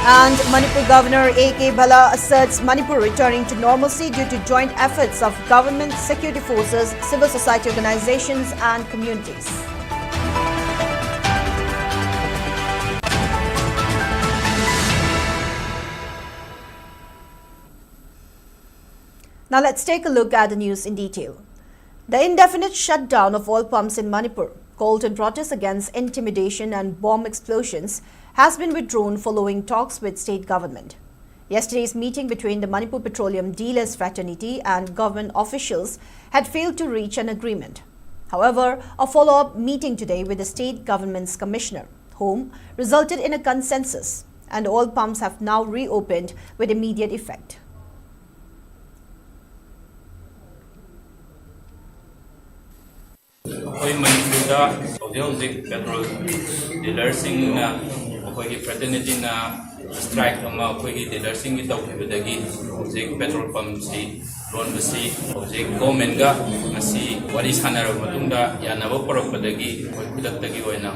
And Manipur Governor A.K. Bhala asserts Manipur returning to normalcy due to joint efforts of government, security forces, civil society organizations and communities. Now let's take a look at the news in detail. The indefinite shutdown of oil pumps in Manipur, called in protest against intimidation and bomb explosions, has been withdrawn following talks with state government. Yesterday's meeting between the Manipur Petroleum Dealers Fraternity and government officials had failed to reach an agreement. However, a follow-up meeting today with the state government's commissioner, home, resulted in a consensus, and oil pumps have now reopened with immediate effect. Petrol dealersing fraternity strike dealersing petrol pumps ronbasi government wari sanara matungda yanaba porakpadagi khudaktagi oina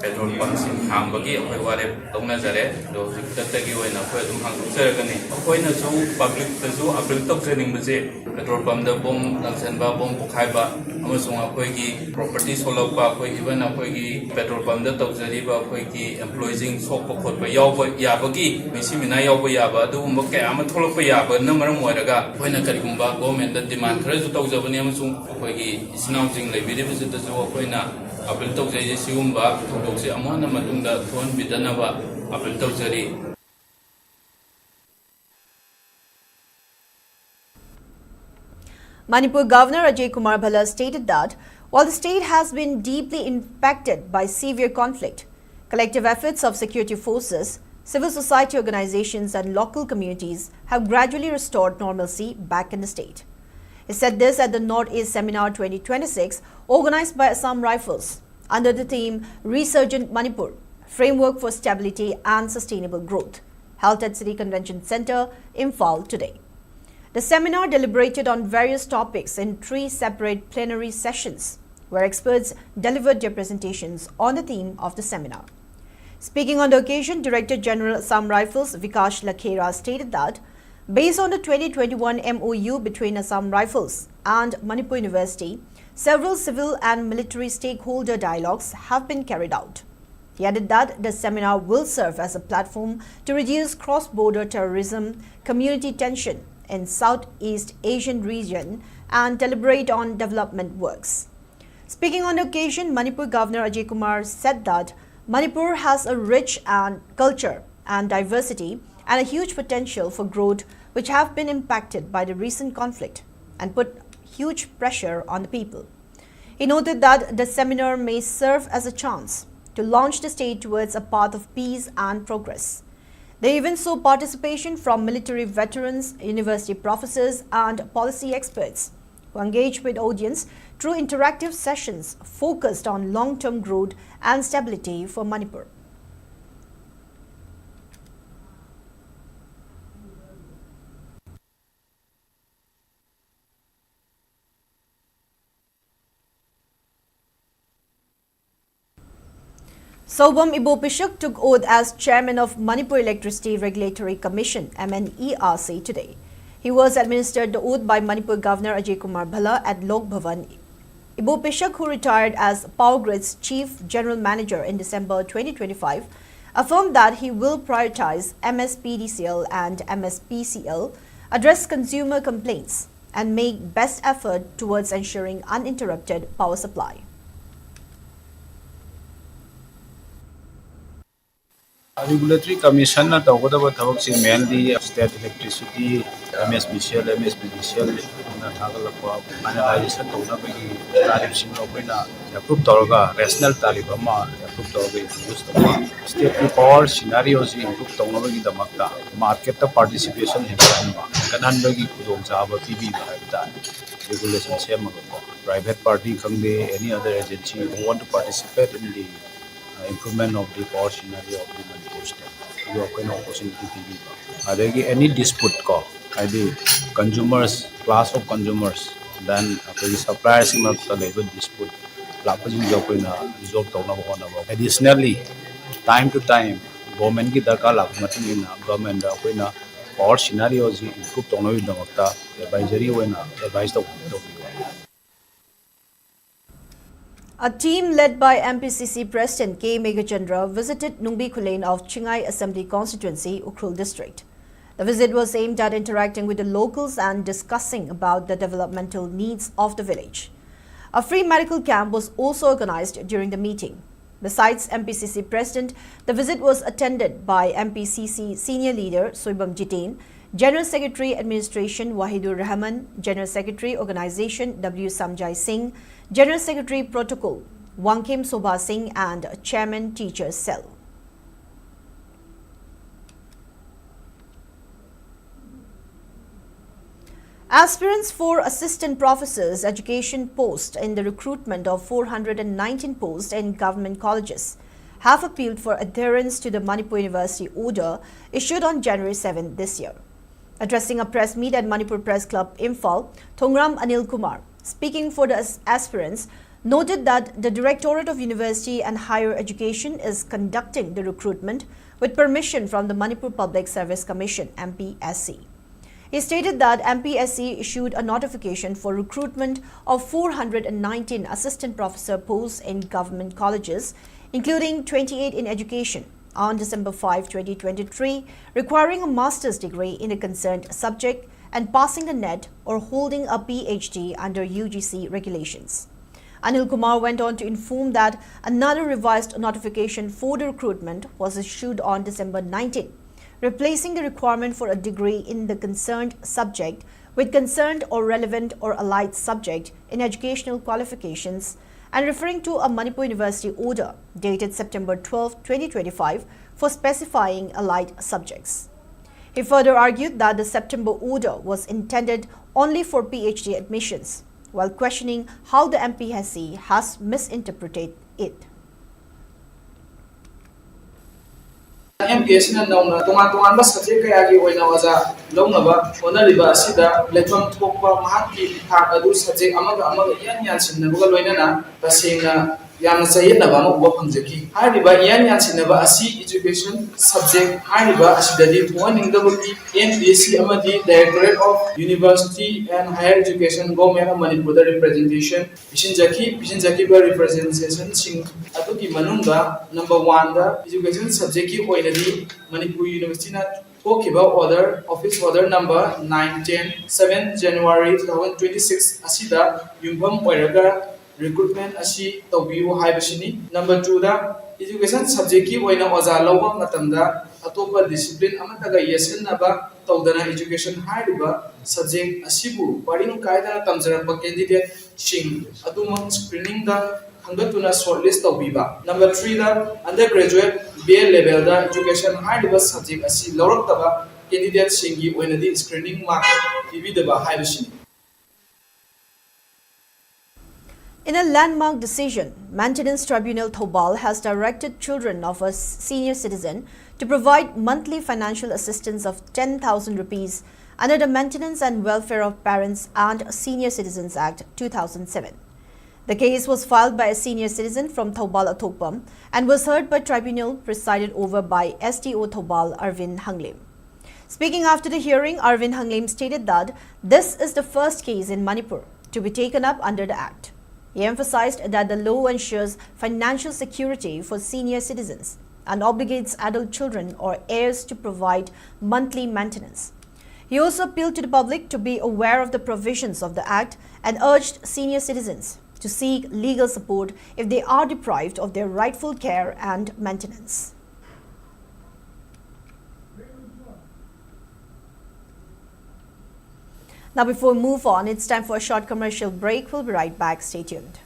petrol pumps hambagi ware taunajare do khudaktagi oina adum hangjaragani akoina su public tasu appeal tawjering base petrol pump da bom langsanba bom pokhaiba amasung akoigi property solokpa akoi even akoigi petrol pump da tawjariba akoigi employees sokpa khotpa yawba yabagi misimina yawba yaba adumba kaya ama tholokpa yaba na maram oiraga koina karigumba government da demand khara ju tawjabani amasung akoigi isnaujing leibiribase da ju akoina appeal tawjai sigumba thokse amona matungda thon bidanaba appeal tawjari. Manipur Governor Ajay Kumar Bhala stated that while the state has been deeply impacted by severe conflict, collective efforts of security forces, civil society organizations and local communities have gradually restored normalcy back in the state. He said this at the Northeast Seminar 2026 organized by Assam Rifles under the theme Resurgent Manipur, Framework for Stability and Sustainable Growth, held at City Convention Center, Imphal today. The seminar deliberated on various topics in 3 separate plenary sessions, where experts delivered their presentations on the theme of the seminar. Speaking on the occasion, Director General Assam Rifles Vikash Lakhera stated that, based on the 2021 MOU between Assam Rifles and Manipur University, several civil and military stakeholder dialogues have been carried out. He added that the seminar will serve as a platform to reduce cross-border terrorism, community tension in Southeast Asian region and deliberate on development works. Speaking on the occasion, Manipur Governor Ajay Kumar said that Manipur has a rich culture and diversity and a huge potential for growth which have been impacted by the recent conflict and put huge pressure on the people. He noted that the seminar may serve as a chance to launch the state towards a path of peace and progress. They even saw participation from military veterans, university professors and policy experts who engaged with audience through interactive sessions focused on long-term growth and stability for Manipur. Sobham Ibopishuk took oath as chairman of Manipur Electricity Regulatory Commission MNERC today. He was administered the oath by Manipur Governor Ajay Kumar Bhala at Lok Bhavan. Ibopishuk, who retired as Power Grid's Chief General Manager in December 2025, affirmed that he will prioritize MSPDCL and MSPCL, address consumer complaints, and make best effort towards ensuring uninterrupted power supply. Regulatory Commission na tawagada tawag si mainly state electricity, MSBCL, MSBDCL na thagalakwa analysis tawna bagi tarif sing na approve tawga rational tarif ama approve tawga introduce tawga state power scenarios improve tawna bagi damakta market participation hemba kanan bagi khudong chaba PB ba regulation semaga private party khangde any other agency who want to participate in the improvement of the power scenario of the Manipur state. You have an opportunity to be. Any dispute ko, the consumers, class of consumers, then the suppliers in the labor dispute, resolve. Additionally, time to time, government ki darkar lak matin na government da koi na power scenario ji improve tongno wi damakta advisory wena advice to. A team led by MPCC President K. Megachandra visited Nungbi Khulain of Chingai Assembly Constituency, Ukhrul District. The visit was aimed at interacting with the locals and discussing about the developmental needs of the village. A free medical camp was also organized during the meeting. Besides MPCC President, the visit was attended by MPCC Senior Leader Soibam Jitain, General Secretary Administration Wahidur Rahman, General Secretary Organization W. Samjai Singh, General Secretary Protocol Wangkim Sobha Singh and Chairman Teachers Cell. Aspirants for assistant professors education post in the recruitment of 419 posts in government colleges have appealed for adherence to the Manipur University order issued on January 7 this year. Addressing a press meet at Manipur Press Club, Imphal, Thongram Anil Kumar, speaking for the aspirants, noted that the Directorate of University and Higher Education is conducting the recruitment with permission from the Manipur Public Service Commission, MPSC. He stated that MPSC issued a notification for recruitment of 419 assistant professor posts in government colleges, including 28 in education, on December 5, 2023, requiring a master's degree in a concerned subject and passing the NET or holding a PhD under UGC regulations. Anil Kumar went on to inform that another revised notification for the recruitment was issued on December 19, replacing the requirement for a degree in the concerned subject with concerned or relevant or allied subject in educational qualifications and referring to a Manipur University order dated September 12, 2025 for specifying allied subjects. He further argued that the September order was intended only for PhD admissions, while questioning how the MPSC has misinterpreted it. MPSC na tungan subject kaya gi oina waza longnaba onariba asida lekham thokpa mahaki thak adu subject amaga yan sinnabuga loinana tasengna yamna sayednaba ama uba phamjaki hariba yan sinaba asi education subject hariba asidadi warningdabuki MPSC amadi Directorate of University and Higher Education Government of Manipur representation bisinjaki ba representation sing aduki manungda number 1 da education subject ki oinadi Manipur University na order office order number 910 7 January 2026 asida yumpham oiraga recruitment asi tawbiu haibasini. Number 2 da education subject ki oina oja lawba matamda atopa discipline amataga yesenaba tawdana education hariba subject asibu paring kaida tamjarapa candidate sing adumang screening da hangatuna shortlist tawbiba. Number 3 da undergraduate BA level da education hariba subject asi lawraktaba candidate singi oinadi screening mark ibidaba haibasini. In a landmark decision, Maintenance Tribunal Thobal has directed children of a senior citizen to provide monthly financial assistance of 10,000 rupees under the Maintenance and Welfare of Parents and Senior Citizens Act 2007. The case was filed by a senior citizen from Thobal Athokpam and was heard by tribunal presided over by STO Thobal Arvind Hanglim. Speaking after the hearing, Arvind Hanglim stated that this is the first case in Manipur to be taken up under the Act. He emphasized that the law ensures financial security for senior citizens and obligates adult children or heirs to provide monthly maintenance. He also appealed to the public to be aware of the provisions of the Act and urged senior citizens to seek legal support if they are deprived of their rightful care and maintenance. Now, before we move on, it's time for a short commercial break. We'll be right back. Stay tuned.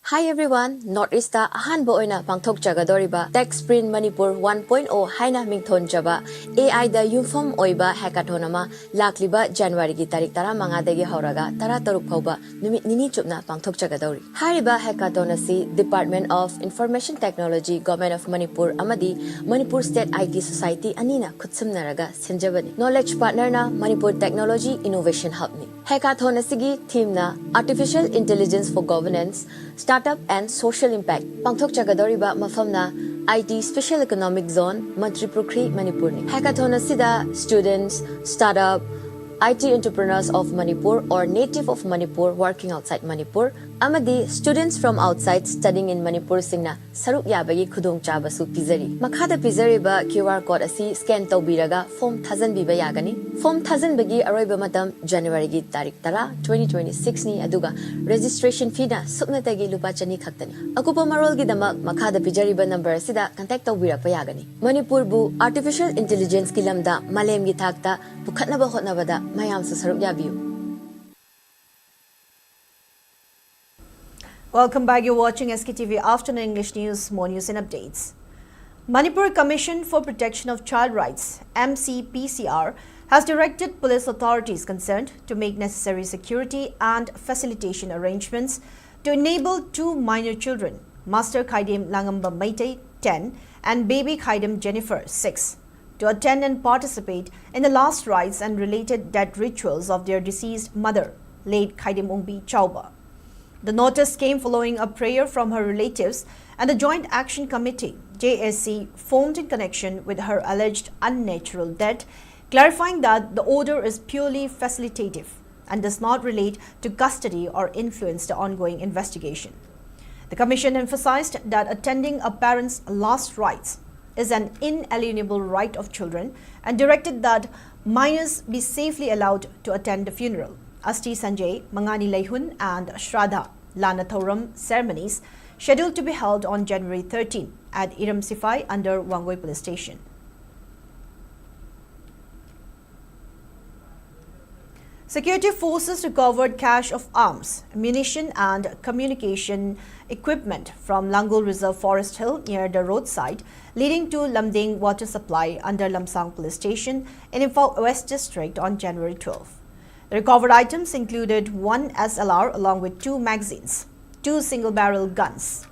Hi everyone, Northeast-ta ahanba oina pangthokjagadoriba Tech Sprint Manipur 1.0 haina mingthonjaba AI da yumpham oiba hackathon ama lakliba January gi tarik 15 dagi hauraga 13 phauba numit nini chupna pangthokjagadori. Hariba hackathon asi Department of Information Technology Government of Manipur amadi Manipur State IT Society anina khutsamnaraga sinjabani. Knowledge partner na Manipur Technology Innovation Hub ni. Hackathon asigi theme na Artificial Intelligence for Governance, Startup and Social Impact. Pangthok jagadoriba mafamna IT Special Economic Zone, Manipur, Manipur. Hackathon asida students, startup, IT entrepreneurs of Manipur or native of Manipur working outside Manipur, amadi students from outside studying in Manipur singna saruk yabagi khudong chaba su pizari. Makhada pizari ba QR code asi scan tawbiraga form thazan biba yagani. Form thazan bagi aroiba matam January gi tarik tara 2026 ni aduga registration fee na sukna tagi lupa chani khaktani. Akupa marol gi damak makhada pizari ba number sida contact tawbira pa yagani. Manipur bu artificial intelligence ki lamda malem gi thakta bukhatna ba hotna bada mayam su saruk yabiu. Welcome back. You're watching SKTV Afternoon English News, more news and updates. Manipur Commission for Protection of Child Rights, MCPCR, has directed police authorities concerned to make necessary security and facilitation arrangements to enable two minor children, Master Khaidem Langamba Maitei, 10, and baby Khaidem Jennifer, 6, to attend and participate in the last rites and related death rituals of their deceased mother, late Khaidem Ongbi Chauba. The notice came following a prayer from her relatives and the Joint Action Committee, JSC, formed in connection with her alleged unnatural death, clarifying that the order is purely facilitative and does not relate to custody or influence the ongoing investigation. The Commission emphasized that attending a parent's last rites is an inalienable right of children and directed that minors be safely allowed to attend the funeral. Asti Sanjay, Mangani Leihun and Shraddha Lana Thoram ceremonies scheduled to be held on January 13 at Iram Sifai under Wangoi Police Station. Security forces recovered cache of arms, ammunition and communication equipment from Langul Reserve Forest Hill near the roadside leading to Lamding water supply under Lamsang Police Station in Imphal West District on January 12. The recovered items included one SLR along with 2 magazines, 2 single-barrel guns,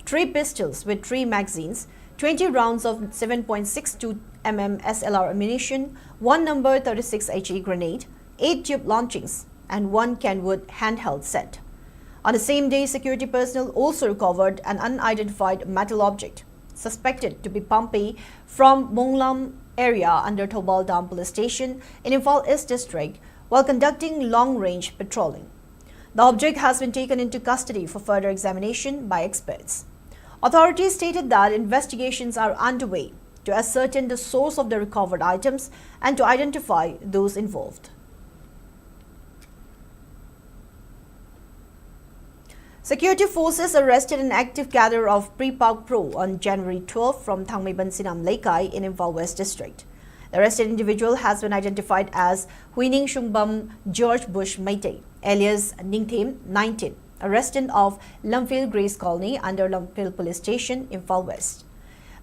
3 pistols with 3 magazines, 20 rounds of 7.62 mm SLR ammunition, 1 number 36 HE grenade, 8 tube launchings, and 1 Kenwood handheld set. On the same day, security personnel also recovered an unidentified metal object suspected to be Pompey from Monglam area under Thobal Dam Police Station in Imphal East District while conducting long-range patrolling. The object has been taken into custody for further examination by experts. Authorities stated that investigations are underway to ascertain the source of the recovered items and to identify those involved. Security forces arrested an active gatherer of Pre-Park Pro on January 12 from Thangmeiban Sinam Laikai in Imphal West District. The arrested individual has been identified as Huining Shungbam George Bush Maitei, alias Ningthim, 19, a resident of Lumfield Grace Colony under Lumfield Police Station, Imphal West.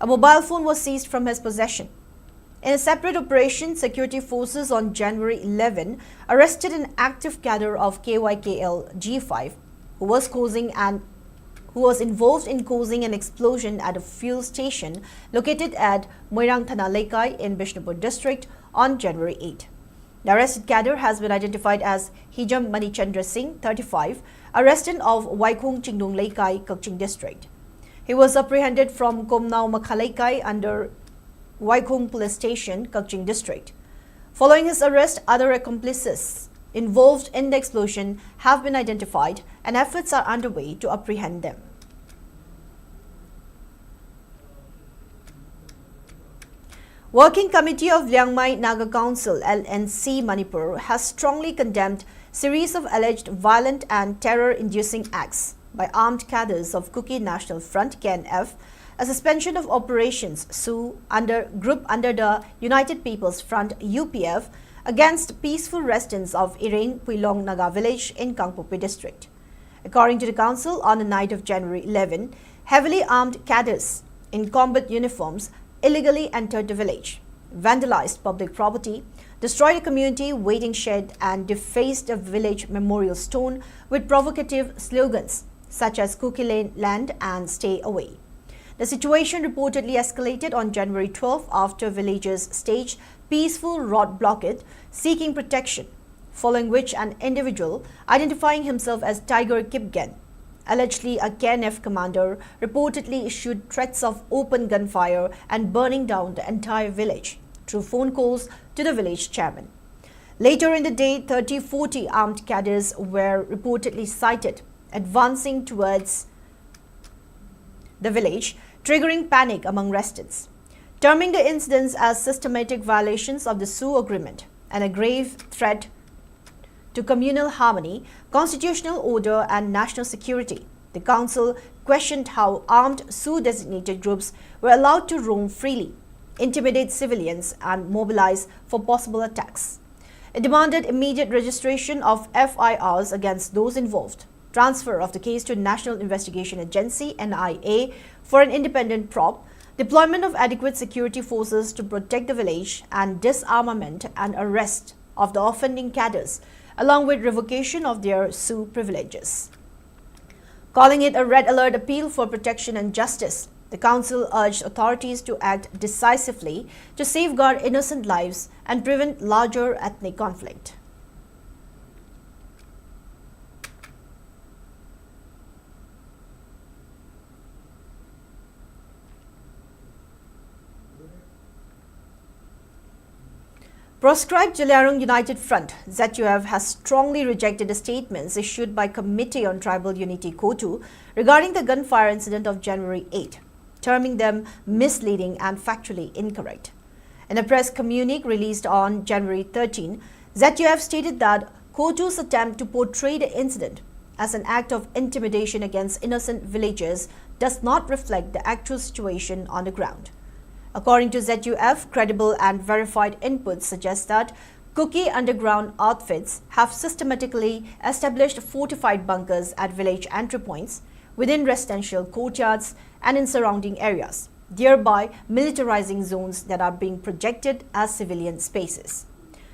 A mobile phone was seized from his possession. In a separate operation, security forces on January 11 arrested an active cadre of KYKL G5 who was involved in causing an explosion at a fuel station located at Moirang Thana Laikai in Bishnupur District on January 8. The arrested cadre has been identified as Hijam Manichandra Singh, 35, a resident of Waikung Chingdung Laikai, Kakching District. He was apprehended from Komnao Makhalaikai under Waikung Police Station, Kakching District. Following his arrest, other accomplices involved in the explosion have been identified and efforts are underway to apprehend them. Working Committee of Liangmai Naga Council LNC Manipur has strongly condemned series of alleged violent and terror-inducing acts by armed cadres of Kuki National Front KNF, a suspension of operations SU group under the United People's Front UPF against peaceful residents of Ireng Puilong Naga village in Kangpopi district. According to the council, on the night of January 11, heavily armed cadres in combat uniforms illegally entered the village, vandalized public property, destroyed a community waiting shed and defaced a village memorial stone with provocative slogans such as Kuki Land and Stay Away. The situation reportedly escalated on January 12 after villagers staged peaceful road blockade seeking protection, following which an individual identifying himself as Tiger Kipgen, Allegedly, a KNF commander reportedly issued threats of open gunfire and burning down the entire village through phone calls to the village chairman. Later in the day, 30-40 armed cadres were reportedly sighted advancing towards the village, triggering panic among residents. Terming the incidents as systematic violations of the Sioux Agreement and a grave threat to communal harmony, constitutional order and national security, the council questioned how armed Sioux-designated groups were allowed to roam freely, intimidate civilians and mobilize for possible attacks. It demanded immediate registration of FIRs against those involved, transfer of the case to National Investigation Agency (NIA) for an independent probe, deployment of adequate security forces to protect the village, and disarmament and arrest of the offending cadres, along with revocation of their Sioux privileges. Calling it a red alert appeal for protection and justice, the council urged authorities to act decisively to safeguard innocent lives and prevent larger ethnic conflict. Proscribed Zeliangrong United Front (ZUF) has strongly rejected the statements issued by Committee on Tribal Unity (KOTU) regarding the gunfire incident of January 8, terming them misleading and factually incorrect. In a press communique released on January 13, ZUF stated that KOTU's attempt to portray the incident as an act of intimidation against innocent villagers does not reflect the actual situation on the ground. According to ZUF, credible and verified inputs suggest that Kuki underground outfits have systematically established fortified bunkers at village entry points, within residential courtyards and in surrounding areas, thereby militarizing zones that are being projected as civilian spaces.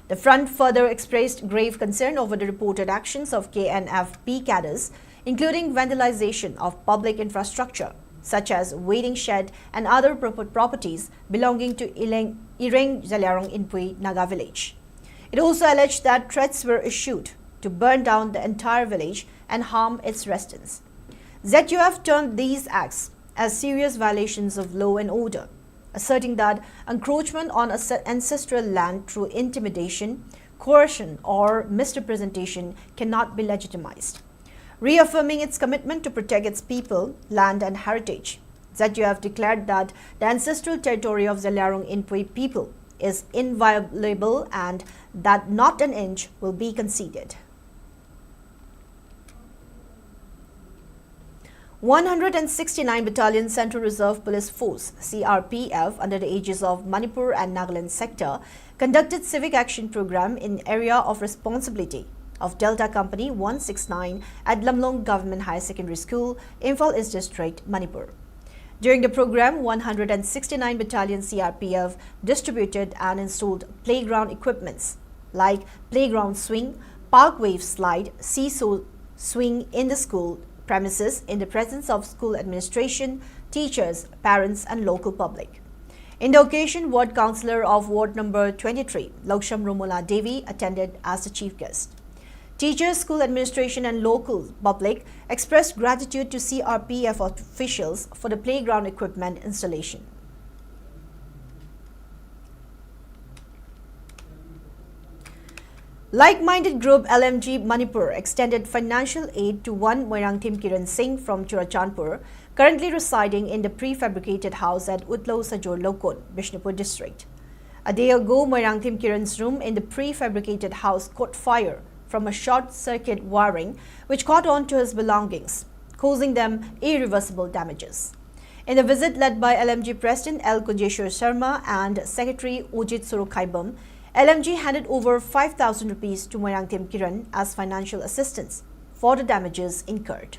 The front further expressed grave concern over the reported actions of KNFP cadres, including vandalization of public infrastructure, such as waiting shed and other properties belonging to Ireng Zeliangrong Naga village. It also alleged that threats were issued to burn down the entire village and harm its residents. ZUF termed these acts as serious violations of law and order, asserting that encroachment on ancestral land through intimidation, coercion, or misrepresentation cannot be legitimized. Reaffirming its commitment to protect its people, land and heritage, ZUF declared that the ancestral territory of Zeliangrong people is inviolable and that not an inch will be conceded. 169 Battalion Central Reserve Police Force (CRPF) under the aegis of Manipur and Nagaland sector conducted civic action program in area of responsibility of Delta Company 169 at Lamlong Government High Secondary School, Imphal East District, Manipur. During the program, 169 Battalion CRPF distributed and installed playground equipments like playground swing, park wave slide, seesaw swing in the school premises in the presence of school administration, teachers, parents and local public. In the occasion, Ward Councillor of Ward number 23, Loksham Romola Devi, attended as the chief guest. Teachers, school administration and local public expressed gratitude to CRPF officials for the playground equipment installation. Like-minded group LMG Manipur extended financial aid to one Moirangthim Kiran Singh from Churachandpur, currently residing in the prefabricated house at Utlo Sajor Lokon, Bishnupur district. A day ago, Moirangthim Kiran's room in the prefabricated house caught fire from a short-circuit wiring which caught on to his belongings, causing them irreversible damages. In a visit led by LMG President L. Kujeshwar Sharma and Secretary Ojit Surukhaibam, LMG handed over 5,000 rupees to Moirangthim Kiran as financial assistance for the damages incurred.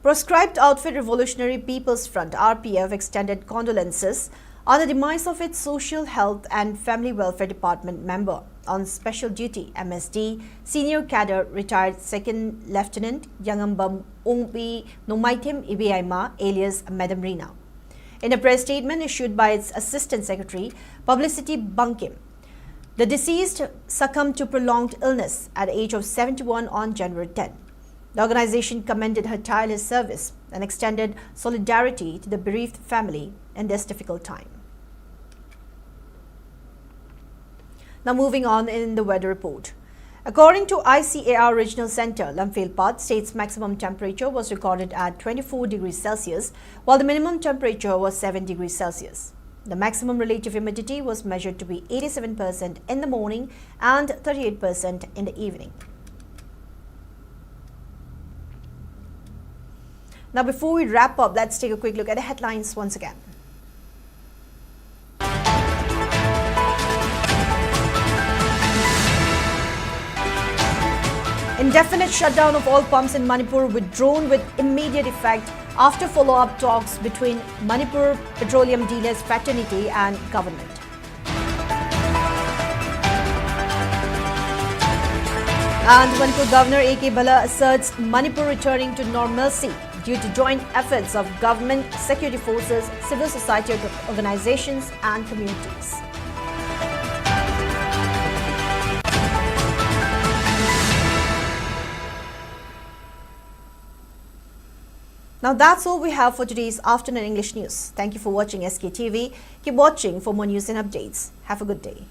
Proscribed Outfit Revolutionary People's Front (RPF) extended condolences on the demise of its Social Health and Family Welfare Department member on special duty MSD, senior cadre retired 2nd Lieutenant Yangambam Ongpi Nomaithim Ibiaima alias Madam Rina. In a press statement issued by its Assistant Secretary, Publicity Bunkim, The deceased succumbed to prolonged illness at the age of 71 on January 10. The organization commended her tireless service and extended solidarity to the bereaved family in this difficult time. Now moving on in the weather report. According to ICAR Regional Center, Imphal state's maximum temperature was recorded at 24 degrees Celsius, while the minimum temperature was 7 degrees Celsius. The maximum relative humidity was measured to be 87% in the morning and 38% in the evening. Now before we wrap up, let's take a quick look at the headlines once again. Indefinite shutdown of all pumps in Manipur withdrawn with immediate effect after follow-up talks between Manipur Petroleum Dealers Fraternity and government. And Manipur Governor A.K. Bala asserts Manipur returning to normalcy due to joint efforts of government, security forces, civil society organizations and communities. Now that's all we have for today's afternoon English news. Thank you for watching SKTV. Keep watching for more news and updates. Have a good day.